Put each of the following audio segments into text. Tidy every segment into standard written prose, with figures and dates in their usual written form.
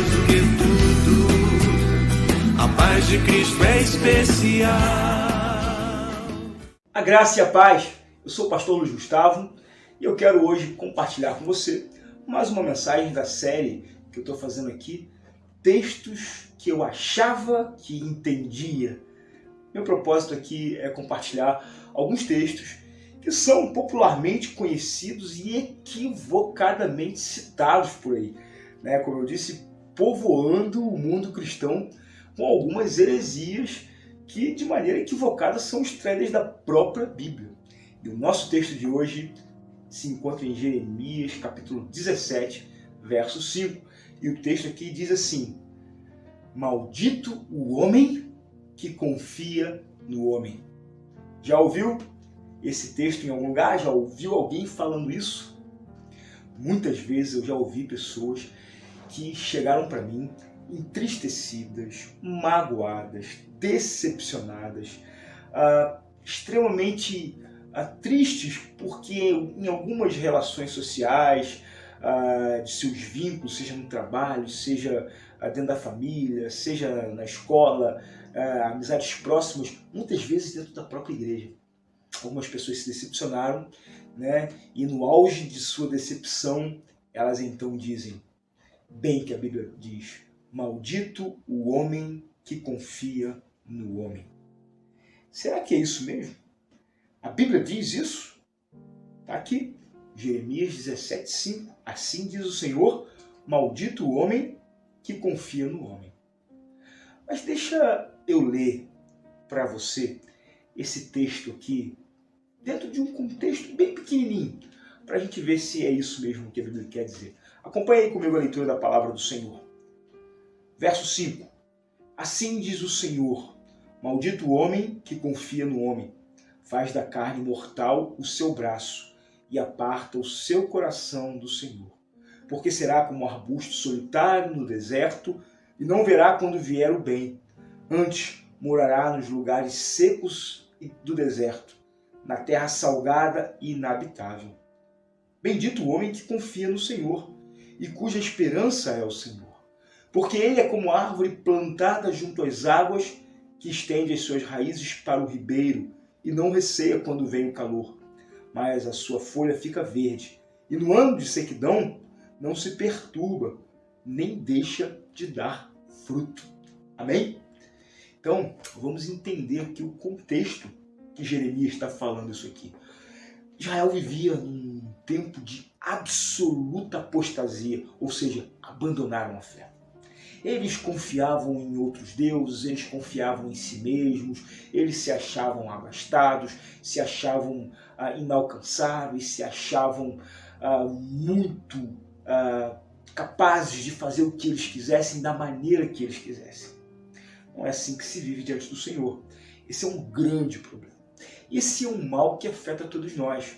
mais do que tudo, a paz de Cristo é especial. A graça e a paz. Eu sou o pastor Luiz Gustavo e eu quero hoje compartilhar com você mais uma mensagem da série que eu estou fazendo aqui, textos que eu achava que entendia. Meu propósito aqui é compartilhar alguns textos que são popularmente conhecidos e equivocadamente citados por aí, né? Como eu disse, povoando o mundo cristão com algumas heresias que de maneira equivocada são extraídas da própria Bíblia. E o nosso texto de hoje se encontra em Jeremias capítulo 17, verso 5. E o texto aqui diz assim: maldito o homem que confia no homem. Já ouviu esse texto em algum lugar? Já ouviu alguém falando isso? Muitas vezes eu já ouvi pessoas que chegaram para mim entristecidas, magoadas, decepcionadas, extremamente tristes porque em algumas relações sociais, de seus vínculos, seja no trabalho, seja dentro da família, seja na escola, amizades próximas, muitas vezes dentro da própria igreja. Algumas pessoas se decepcionaram, né? E no auge de sua decepção, elas então dizem, bem que a Bíblia diz, maldito o homem que confia no homem. Será que é isso mesmo? A Bíblia diz isso? Está aqui, Jeremias 17, 5. Assim diz o Senhor, maldito o homem que confia no homem. Mas deixa eu ler para você esse texto aqui, dentro de um contexto bem pequenininho, para a gente ver se é isso mesmo que a Bíblia quer dizer. Acompanhe aí comigo a leitura da palavra do Senhor. Verso 5. Assim diz o Senhor, maldito o homem que confia no homem, faz da carne mortal o seu braço e aparta o seu coração do Senhor. Porque será como um arbusto solitário no deserto e não verá quando vier o bem. Antes morará nos lugares secos do deserto, na terra salgada e inabitável. Bendito o homem que confia no Senhor e cuja esperança é o Senhor. Porque ele é como árvore plantada junto às águas, que estende as suas raízes para o ribeiro e não receia quando vem o calor. Mas a sua folha fica verde, e no ano de sequidão não se perturba, nem deixa de dar fruto. Amém? Então, vamos entender aqui o contexto que Jeremias está falando isso aqui. Israel vivia num tempo de absoluta apostasia, ou seja, abandonaram a fé. Eles confiavam em outros deuses, eles confiavam em si mesmos, eles se achavam abastados, se achavam inalcançáveis, se achavam muito capazes de fazer o que eles quisessem, da maneira que eles quisessem. Não é assim que se vive diante do Senhor. Esse é um grande problema. Esse é um mal que afeta todos nós.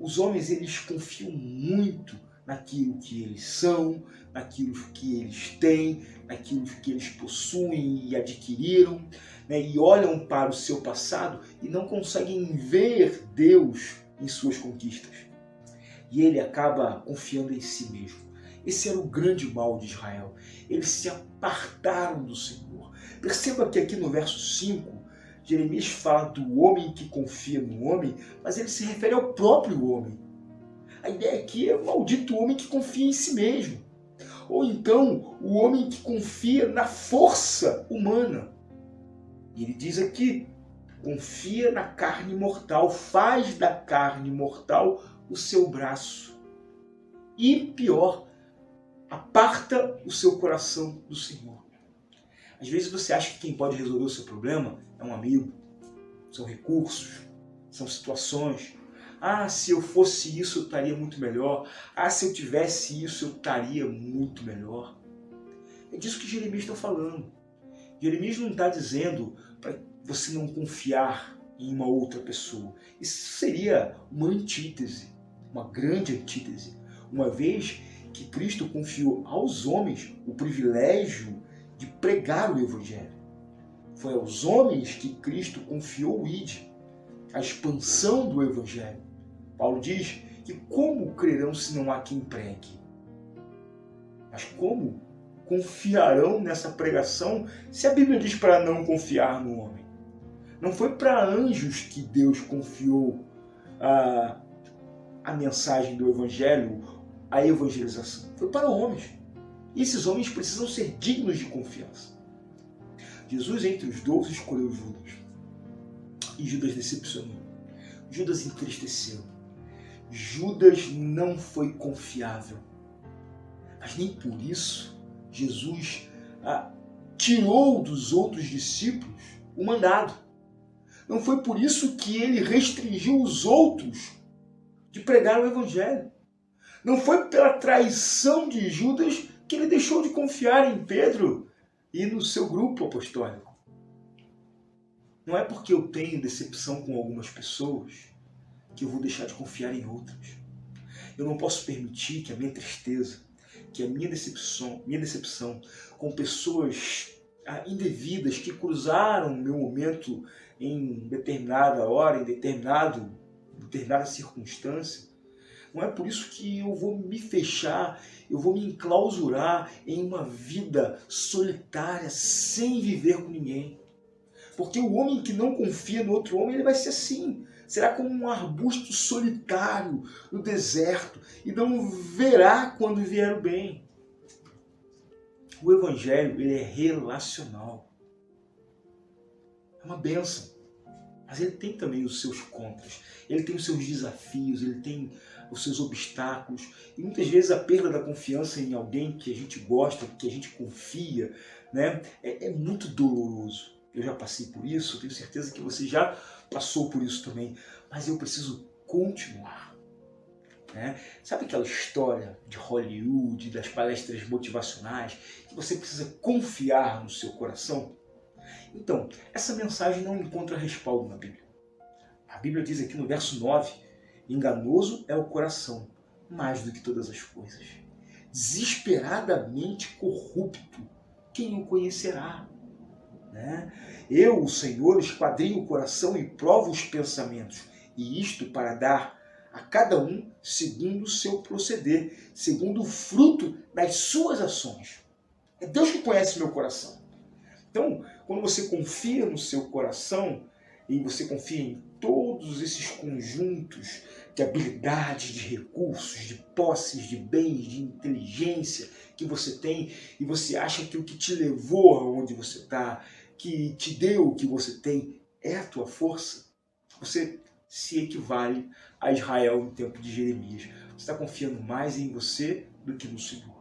Os homens, eles confiam muito naquilo que eles são, naquilo que eles têm, naquilo que eles possuem e adquiriram, né? E olham para o seu passado e não conseguem ver Deus em suas conquistas. E ele acaba confiando em si mesmo. Esse era o grande mal de Israel. Eles se apartaram do Senhor. Perceba que aqui no verso 5, Jeremias fala do homem que confia no homem, mas ele se refere ao próprio homem. A ideia aqui é maldito o homem que confia em si mesmo. Ou então, o homem que confia na força humana. E ele diz aqui, confia na carne mortal, faz da carne mortal o seu braço. E pior, aparta o seu coração do Senhor. Às vezes você acha que quem pode resolver o seu problema é um amigo, são recursos, são situações. Se eu fosse isso, eu estaria muito melhor. Se eu tivesse isso, eu estaria muito melhor. É disso que Jeremias está falando. Jeremias não está dizendo para você não confiar em uma outra pessoa. Isso seria uma antítese, uma grande antítese. Uma vez que Cristo confiou aos homens o privilégio de pregar o Evangelho. Foi aos homens que Cristo confiou o ID, a expansão do Evangelho. Paulo diz que como crerão se não há quem pregue? Mas como confiarão nessa pregação se a Bíblia diz para não confiar no homem? Não foi para anjos que Deus confiou a mensagem do Evangelho, a evangelização. Foi para homens. E esses homens precisam ser dignos de confiança. Jesus, entre os 12, escolheu Judas. E Judas decepcionou. Judas entristeceu. Judas não foi confiável. Mas nem por isso Jesus tirou dos outros discípulos o mandado. Não foi por isso que ele restringiu os outros de pregar o Evangelho. Não foi pela traição de Judas que ele deixou de confiar em Pedro e no seu grupo apostólico. Não é porque eu tenho decepção com algumas pessoas que eu vou deixar de confiar em outras. Eu não posso permitir que a minha tristeza, que a minha decepção com pessoas indevidas que cruzaram o meu momento em determinada hora, em determinada circunstância, não é por isso que eu vou me fechar, eu vou me enclausurar em uma vida solitária, sem viver com ninguém. Porque o homem que não confia no outro homem, ele vai ser assim. Será como um arbusto solitário no deserto e não verá quando vier o bem. O Evangelho, ele é relacional. É uma bênção. Mas ele tem também os seus contras. Ele tem os seus desafios, ele tem os seus obstáculos. E muitas vezes a perda da confiança em alguém que a gente gosta, que a gente confia, né, é muito doloroso. Eu já passei por isso, tenho certeza que você já passou por isso também. Mas eu preciso continuar. Né? Sabe aquela história de Hollywood, das palestras motivacionais, que você precisa confiar no seu coração? Então, essa mensagem não encontra respaldo na Bíblia. A Bíblia diz aqui no verso 9, enganoso é o coração, mais do que todas as coisas. Desesperadamente corrupto, quem o conhecerá? Né? Eu, o Senhor, esquadrinho o coração e provo os pensamentos, e isto para dar a cada um segundo o seu proceder, segundo o fruto das suas ações. É Deus que conhece meu coração. Então, quando você confia no seu coração e você confia em todos esses conjuntos de habilidades, de recursos, de posses, de bens, de inteligência que você tem, e você acha que o que te levou aonde você está, que te deu o que você tem, é a tua força, você se equivale a Israel no tempo de Jeremias. Você está confiando mais em você do que no Senhor.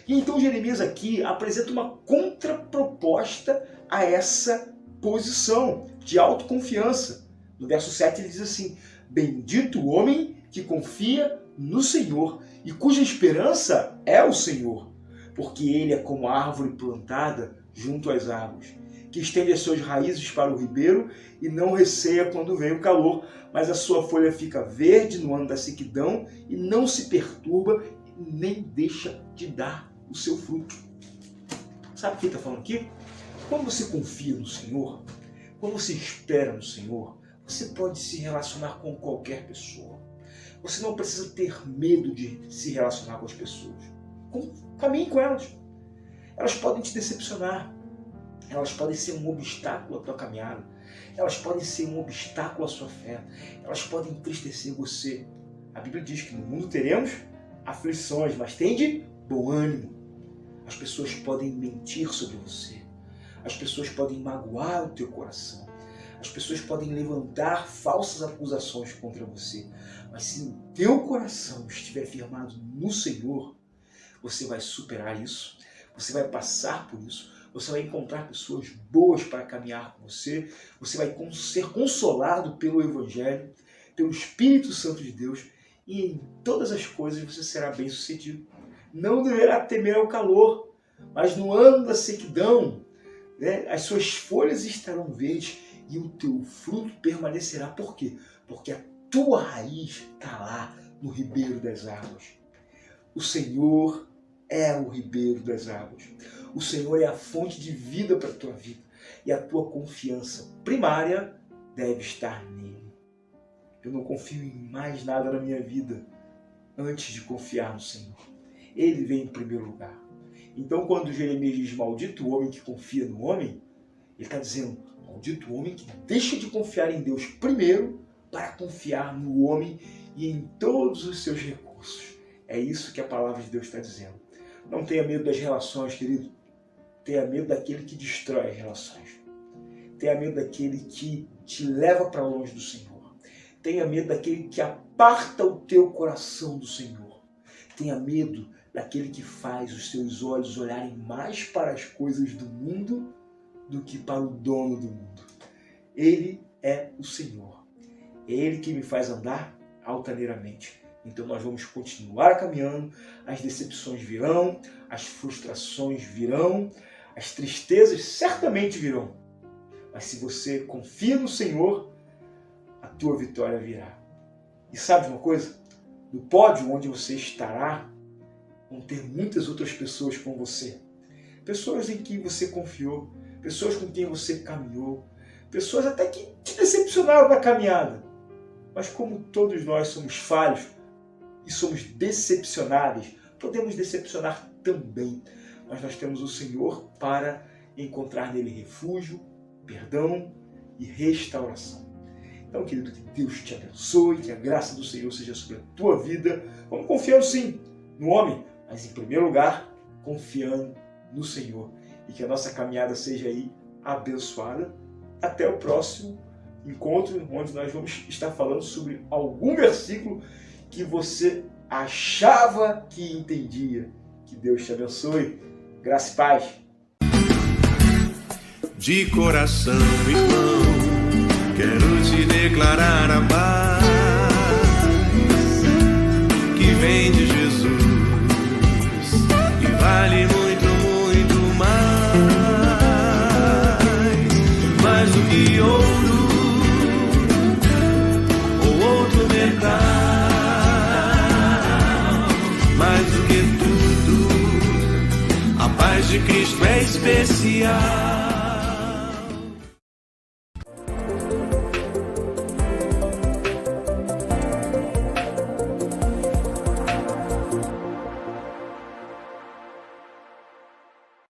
E então Jeremias aqui apresenta uma contraproposta a essa posição de autoconfiança. No verso 7 ele diz assim: bendito o homem que confia no Senhor e cuja esperança é o Senhor, porque ele é como árvore plantada junto às águas, que estende as suas raízes para o ribeiro e não receia quando vem o calor, mas a sua folha fica verde no ano da sequidão e não se perturba nem deixa de dar o seu fruto. Sabe o que ele está falando aqui? Quando você confia no Senhor, quando você espera no Senhor, você pode se relacionar com qualquer pessoa. Você não precisa ter medo de se relacionar com as pessoas. Caminhe com elas. Elas podem te decepcionar. Elas podem ser um obstáculo à tua caminhada. Elas podem ser um obstáculo à sua fé. Elas podem entristecer você. A Bíblia diz que no mundo teremos aflições, mas tende bom ânimo. As pessoas podem mentir sobre você. As pessoas podem magoar o teu coração. As pessoas podem levantar falsas acusações contra você. Mas se o teu coração estiver firmado no Senhor, você vai superar isso. Você vai passar por isso. Você vai encontrar pessoas boas para caminhar com você. Você vai ser consolado pelo Evangelho, pelo Espírito Santo de Deus. E em todas as coisas você será bem-sucedido. Não deverá temer ao calor, mas no ano da sequidão, né, as suas folhas estarão verdes e o teu fruto permanecerá. Por quê? Porque a tua raiz está lá no ribeiro das águas. O Senhor é o ribeiro das águas. O Senhor é a fonte de vida para a tua vida. E a tua confiança primária deve estar nele. Eu não confio em mais nada na minha vida antes de confiar no Senhor. Ele vem em primeiro lugar. Então, quando Jeremias diz maldito o homem que confia no homem, ele está dizendo maldito o homem que deixa de confiar em Deus primeiro para confiar no homem e em todos os seus recursos. É isso que a palavra de Deus está dizendo. Não tenha medo das relações, querido. Tenha medo daquele que destrói as relações. Tenha medo daquele que te leva para longe do Senhor. Tenha medo daquele que aparta o teu coração do Senhor. Tenha medo daquele que faz os seus olhos olharem mais para as coisas do mundo do que para o dono do mundo. Ele é o Senhor. É Ele que me faz andar altaneiramente. Então nós vamos continuar caminhando, as decepções virão, as frustrações virão, as tristezas certamente virão. Mas se você confia no Senhor, a tua vitória virá. E sabe de uma coisa? No pódio onde você estará, vão ter muitas outras pessoas com você. Pessoas em quem você confiou, pessoas com quem você caminhou, pessoas até que te decepcionaram na caminhada. Mas como todos nós somos falhos e somos decepcionáveis, podemos decepcionar também. Mas nós temos o Senhor para encontrar nele refúgio, perdão e restauração. Então, querido, que Deus te abençoe, que a graça do Senhor seja sobre a tua vida. Vamos confiando sim no homem, mas em primeiro lugar, confiando no Senhor. E que a nossa caminhada seja aí abençoada. Até o próximo encontro, onde nós vamos estar falando sobre algum versículo que você achava que entendia. Que Deus te abençoe. Graça e paz. De coração, irmão, quero te declarar a paz que vem de Jesus e vale muito, muito mais do que ouro ou outro metal, mais do que tudo, a paz de Cristo é especial.